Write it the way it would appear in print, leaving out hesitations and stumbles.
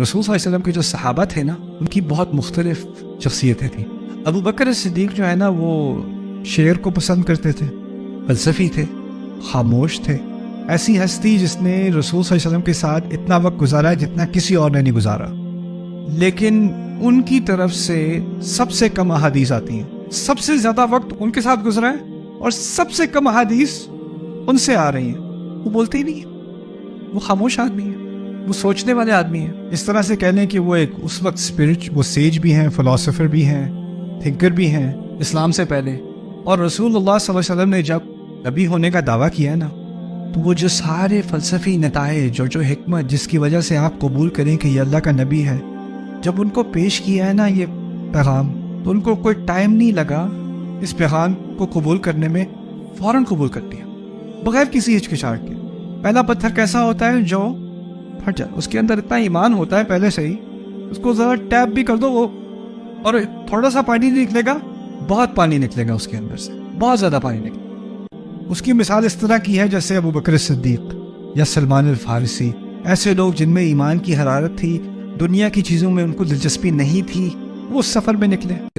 رسول صلی اللہ علیہ وسلم کے جو صحابہ تھے نا، ان کی بہت مختلف شخصیتیں تھیں۔ ابو بکر صدیق جو ہے نا، وہ شعر کو پسند کرتے تھے، فلسفی تھے، خاموش تھے، ایسی ہستی جس نے رسول صلی اللہ علیہ وسلم کے ساتھ اتنا وقت گزارا ہے جتنا کسی اور نے نہیں گزارا، لیکن ان کی طرف سے سب سے کم احادیث آتی ہیں، سب سے زیادہ وقت ان کے ساتھ گزرا ہے اور سب سے کم احادیث ان سے آ رہی ہیں۔ وہ بولتے ہی نہیں ہیں، وہ خاموش آدمی ہیں، وہ سوچنے والے آدمی ہیں۔ اس طرح سے کہہ لیں کہ وہ ایک اس وقت وہ سیج بھی ہیں، فلاسفر بھی ہیں، تھنکر بھی ہیں اسلام سے پہلے۔ اور رسول اللہ صلی اللہ علیہ وسلم نے جب نبی ہونے کا دعویٰ کیا ہے نا، تو وہ جو سارے فلسفی نتائج اور جو حکمت جس کی وجہ سے آپ قبول کریں کہ یہ اللہ کا نبی ہے، جب ان کو پیش کیا ہے نا یہ پیغام، تو ان کو کوئی ٹائم نہیں لگا اس پیغام کو قبول کرنے میں، فوراً قبول کر دیا بغیر کسی ہچکچاہٹ کے۔ پہلا پتھر کیسا ہوتا ہے؟ جو پھٹ جائے، اس کے اندر اتنا ایمان ہوتا ہے پہلے سے ہی، اس کو ذرا ٹیپ بھی کر دو وہ، اور تھوڑا سا پانی نہیں نکلے گا، بہت پانی نکلے گا اس کے اندر سے، بہت زیادہ پانی نکلے گا۔ اس کی مثال اس طرح کی ہے جیسے ابو بکر صدیق یا سلمان الفارسی، ایسے لوگ جن میں ایمان کی حرارت تھی، دنیا کی چیزوں میں ان کو دلچسپی نہیں تھی، وہ اس سفر میں نکلے۔